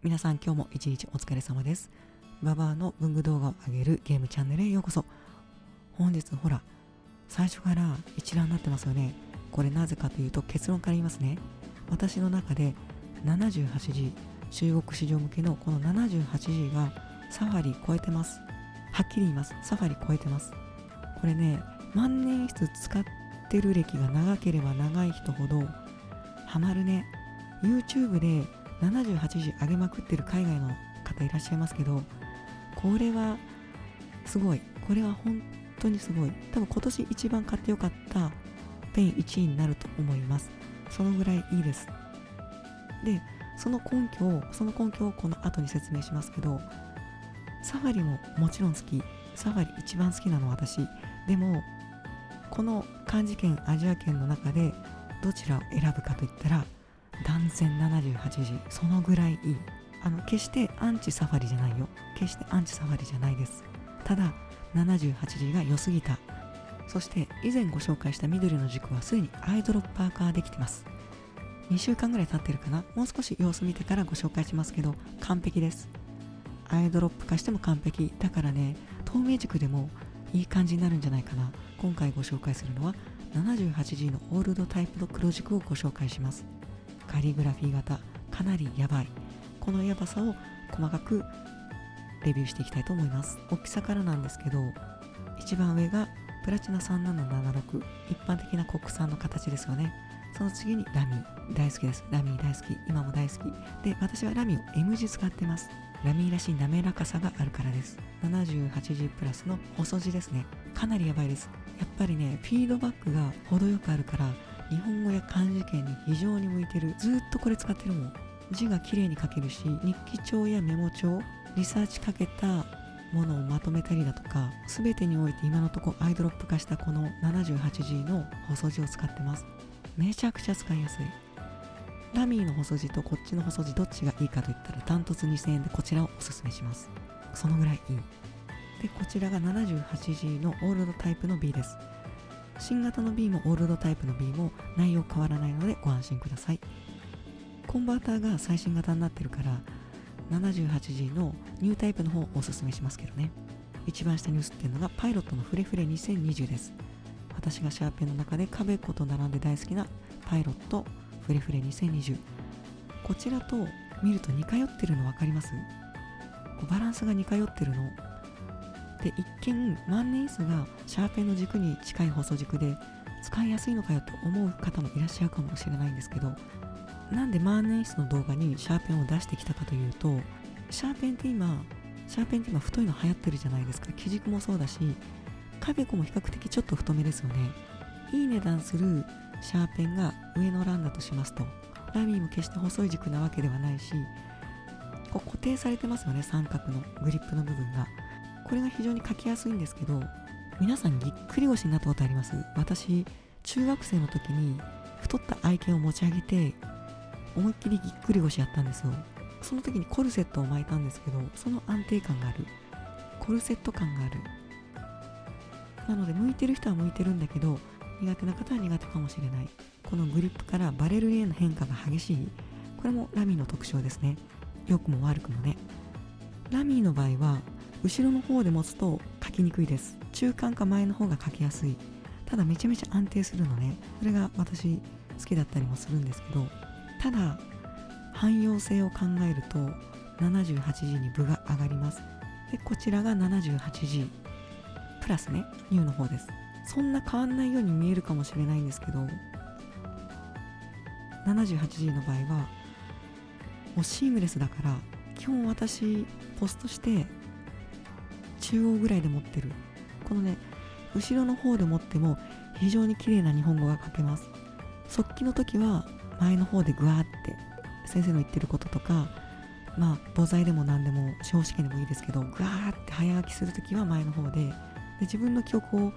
皆さん今日も一日お疲れ様です。ババアの文具動画を上げるゲームチャンネルへようこそ。本日ほら、最初から一覧になってますよね。これなぜかというと結論から言いますね。私の中で 78G、中国市場向けのこの 78G がサファリ超えてます。はっきり言います。サファリ超えてます。これね、万年筆使ってる歴が長ければ長い人ほどハマるね。YouTube で 78G 上げまくってる海外の方いらっしゃいますけど、これはすごい。これは本当にすごい。多分今年一番買ってよかったペン1位になると思います。そのぐらいいいです。で、その根拠をこの後に説明しますけど、サファリももちろん好き。サファリ一番好きなの私。でも、この漢字圏、アジア圏の中でどちらを選ぶかといったら、断然 78G、そのぐらいいい。決してアンチサファリじゃないよ。決してアンチサファリじゃないです。ただ 78G が良すぎた。そして以前ご紹介した緑の軸はすでにアイドロッパー化できてます。2週間ぐらい経ってるかな。もう少し様子見てからご紹介しますけど、完璧です。アイドロップ化しても完璧だからね、透明軸でもいい感じになるんじゃないかな。今回ご紹介するのは 78G のオールドタイプの黒軸をご紹介します。カリグラフィー型、かなりやばい。このやばさを細かくレビューしていきたいと思います。大きさからなんですけど、一番上がプラチナ3776、一般的な国産の形ですよね。その次にラミー、大好きです。ラミー大好き、今も大好きで、私はラミーを M 字使ってます。ラミーらしい滑らかさがあるからです。 78G プラスの細字ですね。かなりやばいです。やっぱりね、フィードバックが程よくあるから日本語や漢字圏に非常に向いてる。ずっとこれ使ってるもん。字が綺麗に書けるし、日記帳やメモ帳、リサーチかけたものをまとめたりだとか、全てにおいて今のところアイドロップ化したこの 78G の細字を使ってます。めちゃくちゃ使いやすい。ラミーの細字とこっちの細字どっちがいいかといったらダントツ2000円でこちらをおすすめします。そのぐらいいい。で、こちらが 78G のオールドタイプの B です。新型の B もオールドタイプの B も内容変わらないのでご安心ください。コンバーターが最新型になってるから 78G のニュータイプの方をおすすめしますけどね。一番下に映ってるのがパイロットのフレフレ2020です。私がシャーペンの中でカベコと並んで大好きなパイロットフレフレ2020。こちらと見ると似通ってるの分かります？バランスが似通ってるので、一見万年筆がシャーペンの軸に近い細軸で使いやすいのかよと思う方もいらっしゃるかもしれないんですけど、なんで万年筆の動画にシャーペンを出してきたかというと、シャーペンって今太いの流行ってるじゃないですか。基軸もそうだし、カベコも比較的ちょっと太めですよね。いい値段するシャーペンが上の欄だとしますと、ラミーも決して細い軸なわけではないし、こう固定されてますよね。三角のグリップの部分が。これが非常に書きやすいんですけど、皆さんぎっくり腰になったことあります？私、中学生の時に太った愛犬を持ち上げて思いっきりぎっくり腰やったんですよ。その時にコルセットを巻いたんですけど、その安定感がある。コルセット感がある。なので向いてる人は向いてるんだけど、苦手な方は苦手かもしれない。このグリップからバレルへの変化が激しい。これもラミーの特徴ですね。良くも悪くもね。ラミーの場合は後ろの方で持つと書きにくいです。中間か前の方が書きやすい。ただめちゃめちゃ安定するのね。それが私好きだったりもするんですけど、ただ汎用性を考えると 78G に分が上がります。で、こちらが 78G プラスね、ニューの方です。そんな変わんないように見えるかもしれないんですけど、 78G の場合はもうシームレスだから、基本私ポストして中央ぐらいで持ってる。このね、後ろの方で持っても非常に綺麗な日本語が書けます。速記の時は前の方でグワーって先生の言ってることとか、母材でも何でも司法試験でもいいですけど、グワーって早書きする時は前の方で、自分の記憶を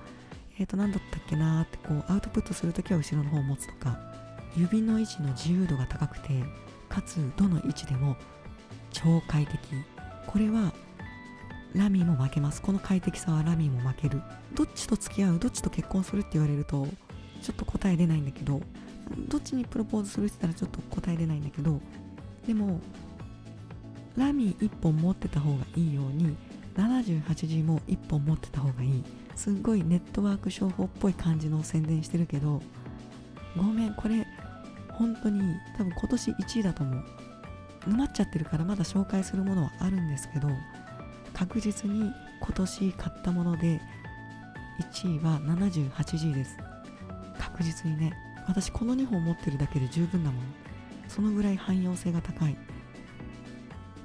何だったっけなーってこうアウトプットする時は後ろの方を持つとか、指の位置の自由度が高くて、かつどの位置でも超快適。これはラミーも負けます。この快適さはラミーも負ける。どっちと付き合う、どっちと結婚するって言われるとちょっと答え出ないんだけど、どっちにプロポーズするって言ったらちょっと答え出ないんだけど、でもラミ1本持ってた方がいいように 78G も1本持ってた方がいい。すっごいネットワーク商法っぽい感じの宣伝してるけど、ごめん、これ本当に多分今年1位だと思う。沼っちゃってるからまだ紹介するものはあるんですけど、確実に今年買ったもので1位は 78G です。確実にね。私この2本持ってるだけで十分だもん。そのぐらい汎用性が高い。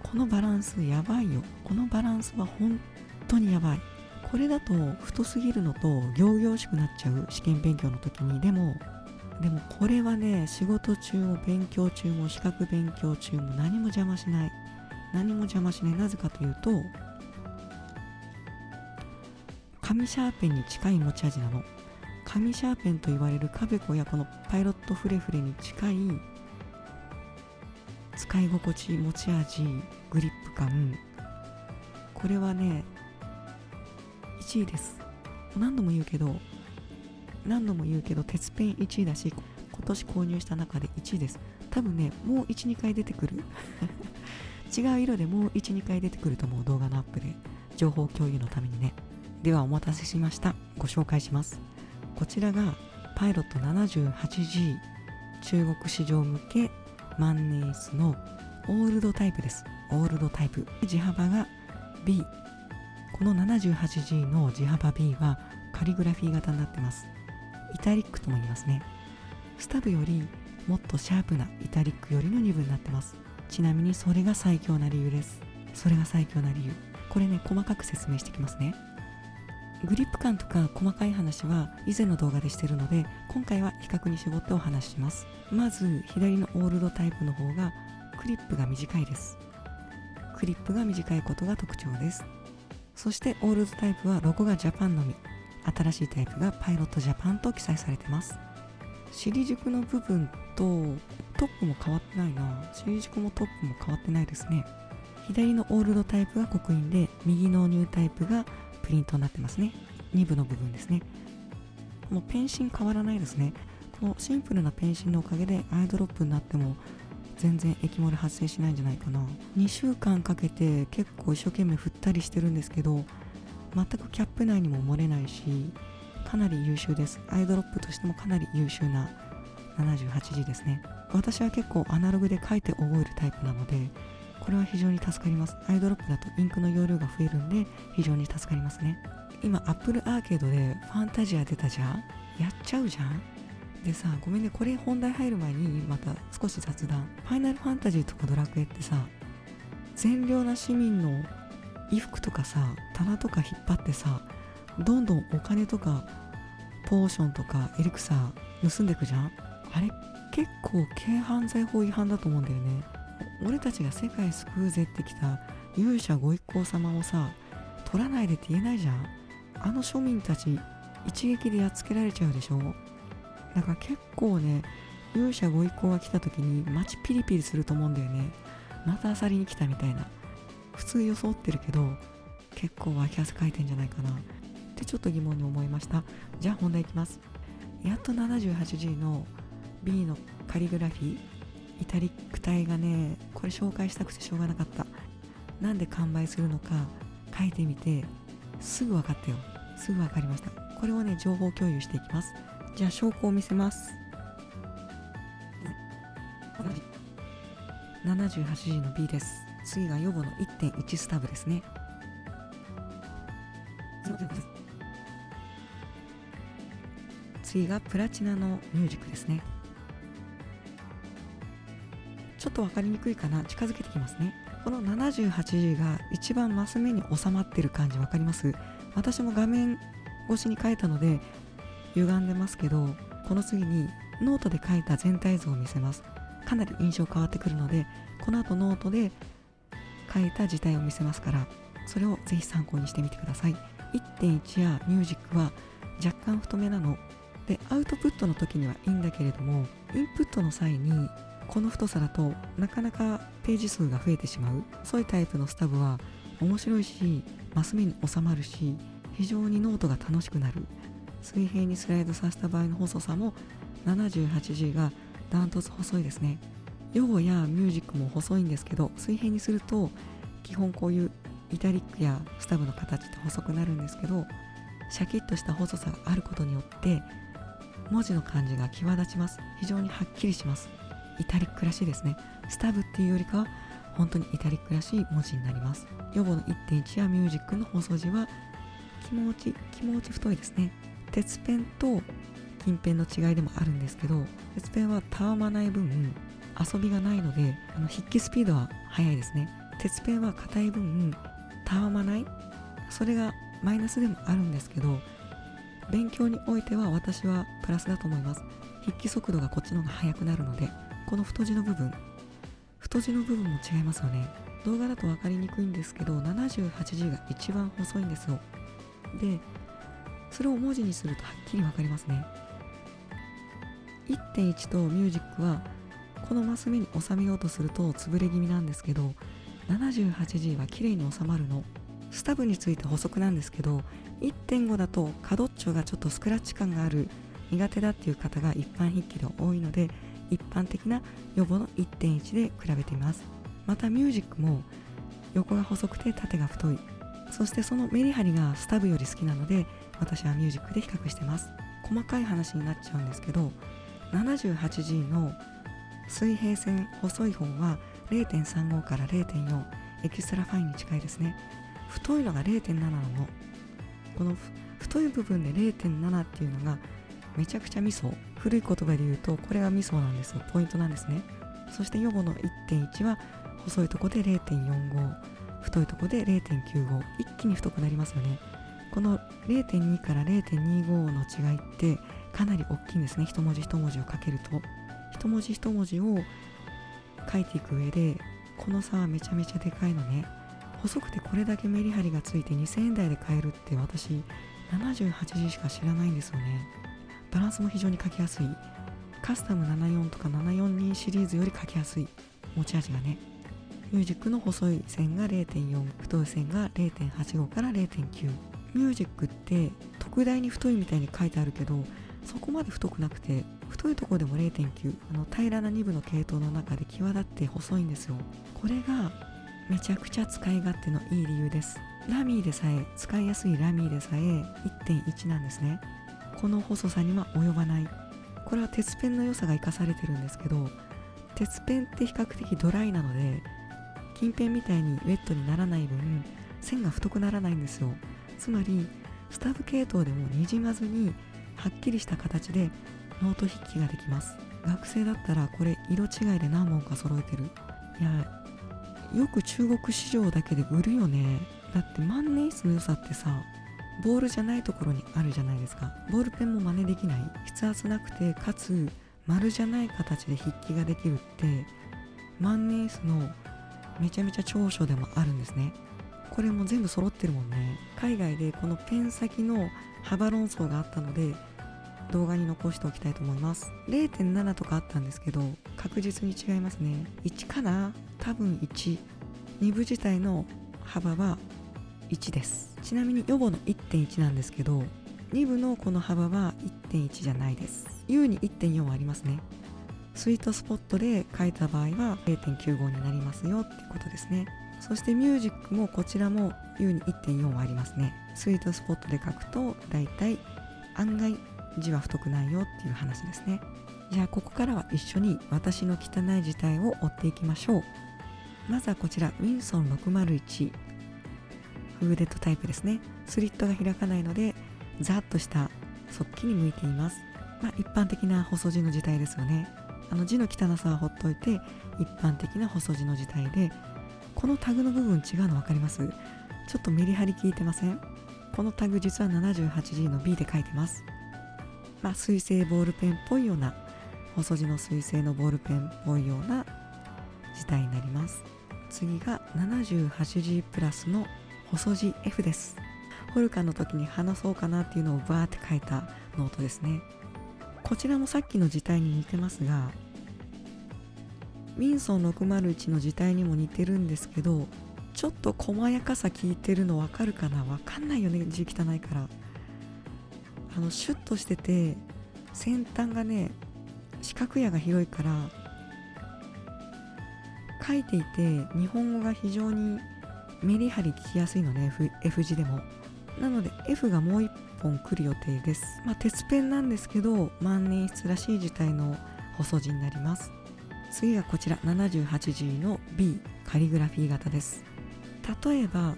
このバランスやばいよ。このバランスは本当にやばい。これだと太すぎるのと仰々しくなっちゃう、試験勉強の時に。でもこれはね、仕事中も勉強中も資格勉強中も何も邪魔しない。なぜかというと、紙シャーペンに近い持ち味なの。紙シャーペンと言われるカベコやこのパイロットフレフレに近い使い心地、持ち味、グリップ感、これはね1位です。何度も言うけど鉄ペン1位だし、今年購入した中で1位です。多分ね、もう 1,2 回出てくる違う色でもう 1,2 回出てくると思う。動画のアップで情報共有のためにね。ではお待たせしました、ご紹介します。こちらがパイロット 78G 中国市場向け万年筆のオールドタイプです。オールドタイプ、地幅が B。 この 78G の地幅 B はカリグラフィー型になってます。イタリックとも言いますね。スタブよりもっとシャープなイタリックよりの2分になってます。ちなみにそれが最強な理由です。これね、細かく説明してきますね。グリップ感とか細かい話は以前の動画でしてるので、今回は比較に絞ってお話しします。まず左のオールドタイプの方がクリップが短いです。クリップが短いことが特徴です。そしてオールドタイプはロゴがジャパンのみ、新しいタイプがパイロットジャパンと記載されてます。尻軸の部分とトップも変わってないな。尻軸もトップも変わってないですね。左のオールドタイプが刻印で、右のニュータイプがプリントになってますね。2部の部分ですね。もうペンシン変わらないですね。このシンプルなペンシンのおかげでアイドロップになっても全然液漏れ発生しないんじゃないかな。2週間かけて結構一生懸命振ったりしてるんですけど、全くキャップ内にも漏れないし、かなり優秀です。アイドロップとしてもかなり優秀な 78G ですね。私は結構アナログで書いて覚えるタイプなので、これは非常に助かります。アイドロップだとインクの容量が増えるんで非常に助かりますね。今 Apple アーケードでファンタジア出たじゃん。やっちゃうじゃん。でさ、ごめんね、これ本題入る前にまた少し雑談。ファイナルファンタジーとかドラクエってさ、善良な市民の衣服とかさ、棚とか引っ張ってさ、どんどんお金とかポーションとかエリクサー盗んでくじゃん。あれ結構軽犯罪法違反だと思うんだよね。俺たちが世界救うぜってきた勇者ご一行様をさ、取らないでって言えないじゃん。あの庶民たち一撃でやっつけられちゃうでしょ。だから結構ね、勇者ご一行が来た時に街ピリピリすると思うんだよね。また漁りに来たみたいな。普通装ってるけど結構脇汗かいてんじゃないかなってちょっと疑問に思いました。じゃあ本題いきます。やっと 78G の B のカリグラフィーイタリック体がね、これ紹介したくてしょうがなかった。なんで完売するのか書いてみてすぐ分かったよ。すぐ分かりました。これをね、情報共有していきます。じゃあ証拠を見せます。 78G の B です。次がヨボの 1.1 スタブですね。次がプラチナのミュージックですね。ちょっと分かりにくいかな。近づけてきますね。この 78G が一番マス目に収まってる感じ分かります？私も画面越しに描いたので歪んでますけど、この次にノートで描いた全体像を見せます。かなり印象変わってくるので、この後ノートで描いた字体を見せますから、それをぜひ参考にしてみてください。 1.1 やミュージックは若干太めなので、アウトプットの時にはいいんだけれども、インプットの際にこの太さだとなかなかページ数が増えてしまう。そういうタイプのスタブは面白いし、マス目に収まるし、非常にノートが楽しくなる。水平にスライドさせた場合の細さも 78G がダントツ細いですね。ヨゴやミュージックも細いんですけど、水平にすると基本こういうイタリックやスタブの形って細くなるんですけど、シャキッとした細さがあることによって文字の感じが際立ちます。非常にはっきりします。イタリックらしいですね。スタブっていうよりかは本当にイタリックらしい文字になります。ヨゴの 1.1 やミュージックの細字は気持ち太いですね。鉄ペンと金ペンの違いでもあるんですけど、鉄ペンはたわまない分遊びがないので筆記スピードは速いですね。鉄ペンは硬い分たわまない、それがマイナスでもあるんですけど、勉強においては私はプラスだと思います。筆記速度がこっちの方が速くなるので。この太字の部分も違いますよね。動画だと分かりにくいんですけど、78字が一番細いんですよ。でそれを文字にするとはっきり分かりますね。 1.1 とミュージックはこのマス目に収めようとすると潰れ気味なんですけど、78G は綺麗に収まるの。スタブについて補足なんですけど、 1.5 だと角っちょがちょっとスクラッチ感がある、苦手だっていう方が一般筆記では多いので、一般的なヨボの 1.1 で比べています。またミュージックも横が細くて縦が太い、そしてそのメリハリがスタブより好きなので、私はミュージックで比較してます。細かい話になっちゃうんですけど、 78G の水平線細い方は 0.35 から 0.4 エキストラファインに近いですね。太いのが 0.7 なの。この太い部分で 0.7 っていうのがめちゃくちゃミソ。古い言葉で言うとこれがミソなんですよ。ポイントなんですね。そしてヨボの 1.1 は細いとこで 0.45、 太いとこで 0.95、 一気に太くなりますよね。この 0.2 から 0.25 の違いってかなり大きいんですね。一文字一文字を書けると、一文字一文字を書いていく上でこの差はめちゃめちゃでかいのね。細くてこれだけメリハリがついて2000円台で買えるって私 78G しか知らないんですよね。バランスも非常に書きやすい。カスタム74とか742シリーズより書きやすい、持ち味がね。ミュージックの細い線が 0.4、 太い線が 0.85 から 0.9。 ミュージックって特大に太いみたいに書いてあるけど、そこまで太くなくて、太いところでも 0.9、 平らな2部の系統の中で際立って細いんですよ。これがめちゃくちゃ使い勝手のいい理由です。ラミーでさえ、使いやすいラミーでさえ 1.1 なんですね。この細さには及ばない。これは鉄ペンの良さが生かされてるんですけど、鉄ペンって比較的ドライなので金ペンみたいにウェットにならない分線が太くならないんですよ。つまりスタブ系統でもにじまずにはっきりした形でノート筆記ができます。学生だったらこれ色違いで何本か揃えてる。いや、よく中国市場だけで売るよね。だって万年筆の良さってさ、ボールじゃないところにあるじゃないですか。ボールペンも真似できない、筆圧なくてかつ丸じゃない形で筆記ができるって万年筆のめちゃめちゃ長所でもあるんですね。これも全部揃ってるもんね。海外でこのペン先の幅論争があったので動画に残しておきたいと思います。 0.7 とかあったんですけど確実に違いますね。1かな、多分1。2部自体の幅は1です。ちなみにヨボの 1.1 なんですけど、2部のこの幅は 1.1 じゃないです。 U に 1.4 ありますね。スイートスポットで書いた場合は 0.95 になりますよっていうことですね。そしてミュージックもこちらも U に 1.4 はありますね。スイートスポットで書くとだいたい案外字は太くないよっていう話ですね。じゃあここからは一緒に私の汚い字体を追っていきましょう。まずはこちらウィンソン601フーデッドタイプですね。スリットが開かないのでザッとした速記に向いています。一般的な細字の字体ですよね。字の汚さはほっといて一般的な細字の字体で、このタグの部分違うの分かります？ちょっとメリハリ効いてません？このタグ実は 78G の B で書いてます。水性ボールペンっぽいような、細字の水性のボールペンっぽいような字体になります。次が 78G プラスの細字 F です。ホルカの時に話そうかなっていうのをバーって書いたノートですね。こちらもさっきの字体に似てますが、ウィンソン601の字体にも似てるんですけど、ちょっと細やかさ効いてるの分かるかな？分かんないよね、字汚いから。シュッとしてて先端がね四角矢が広いから書いていて日本語が非常にメリハリ聞きやすいのね、F 字でも。なので F がもう1本来る予定です。鉄ペンなんですけど万年筆らしい字体の細字になります。次がこちら 78G の B カリグラフィー型です。例えば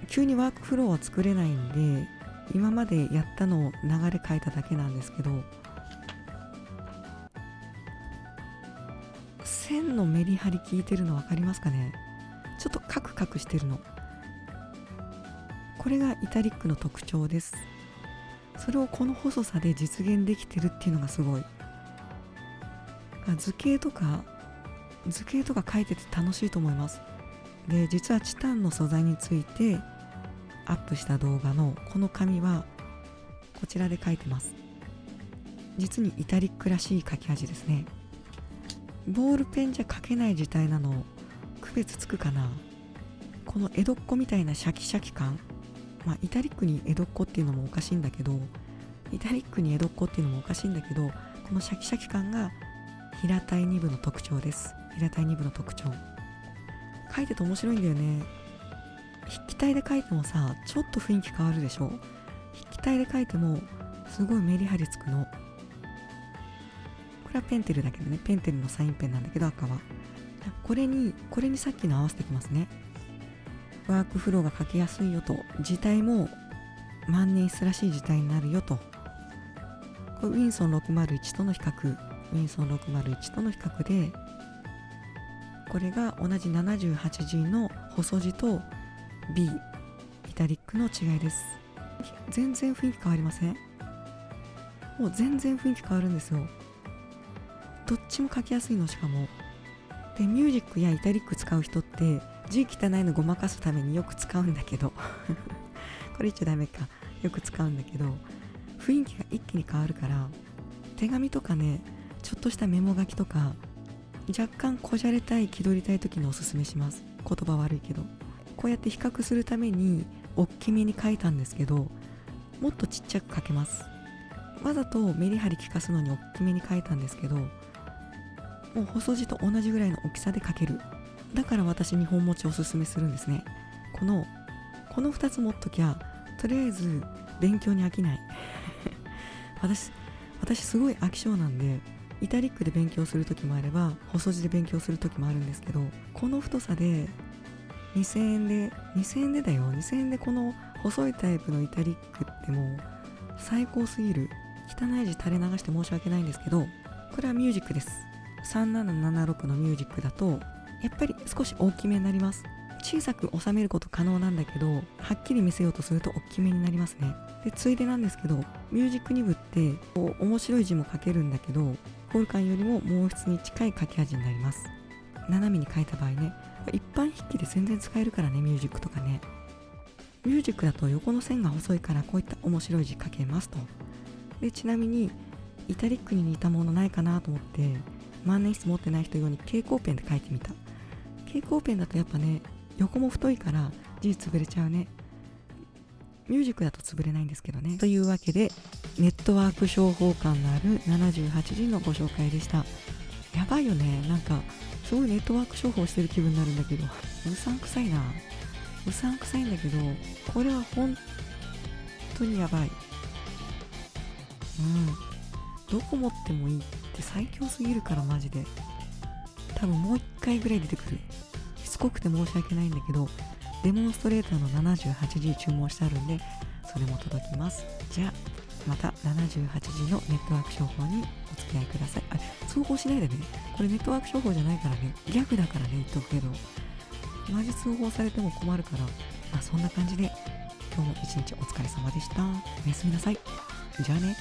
急にワークフローは作れないんで今までやったのを流れ書いただけなんですけど、線のメリハリ効いてるの分かりますかね。ちょっとカクカクしてるの。これがイタリックの特徴です。それをこの細さで実現できてるっていうのがすごい。図形とか書いてて楽しいと思います。で、実はチタンの素材についてアップした動画のこの紙はこちらで書いてます。実にイタリックらしい書き味ですね。ボールペンじゃ書けない字体なの区別つくかな。この江戸っ子みたいなシャキシャキ感、イタリックに江戸っ子っていうのもおかしいんだけどこのシャキシャキ感が平たい2部の特徴です。平たい2部の特徴。書いてて面白いんだよね。筆記体で書いてもさ、ちょっと雰囲気変わるでしょ。筆記体で書いてもすごいメリハリつくの。これはペンテルだけどね、ペンテルのサインペンなんだけど赤は。これにさっきの合わせてきますね。ワークフローが書きやすいよと、字体も万年筆らしい字体になるよと。これウィンソン601との比較で、これが同じ 78G の細字と B イタリックの違いです。全然雰囲気変わりません？もう全然雰囲気変わるんですよ。どっちも書きやすいの。しかもでミュージックやイタリック使う人って字汚いのごまかすためによく使うんだけどこれ言っちゃダメか、よく使うんだけど雰囲気が一気に変わるから、手紙とかね、ちょっとしたメモ書きとか若干こじゃれたい気取りたい時におすすめします。言葉悪いけどこうやって比較するために大きめに書いたんですけど、もっとちっちゃく書けます。わざとメリハリ効かすのに大きめに書いたんですけど、もう細字と同じぐらいの大きさで書ける。だから私日本持ちおすすめするんですね。この2つ持っときゃとりあえず勉強に飽きない私すごい飽き性なんで、イタリックで勉強するときもあれば細字で勉強するときもあるんですけど、この太さで2000円でだよ。2000円でこの細いタイプのイタリックってもう最高すぎる。汚い字垂れ流して申し訳ないんですけど、これはミュージックです。3776のミュージックだとやっぱり少し大きめになります。小さく収めること可能なんだけど、はっきり見せようとすると大きめになりますね。で、ついでなんですけど、ミュージック2部って面白い字も書けるんだけど、フォルカンよりも毛筆に近い書き味になります。斜めに書いた場合ね、一般筆記で全然使えるからね、ミュージックとかね。ミュージックだと横の線が細いからこういった面白い字書けますと。で、ちなみにイタリックに似たものないかなと思って万年筆持ってない人用に蛍光ペンで書いてみた。蛍光ペンだとやっぱね、横も太いから字潰れちゃうね。ミュージックだと潰れないんですけどね。というわけでネットワーク商法感のある 78G のご紹介でした。やばいよね。なんかすごいネットワーク商法してる気分になるんだけど、うさんくさいんだけど、これは本当にやばい。どこ持ってもいいって最強すぎるから、マジで。多分もう一回ぐらい出てくる。しつこくて申し訳ないんだけど、デモンストレーターの 78G 注文してあるんで、それも届きます。じゃあまた 78G のネットワーク商法にお付き合いください。通報しないでね。これネットワーク商法じゃないからね。ギャグだからね、言っとくけど。マジ通報されても困るから。そんな感じで今日も一日お疲れ様でした。おやすみなさい。じゃあね。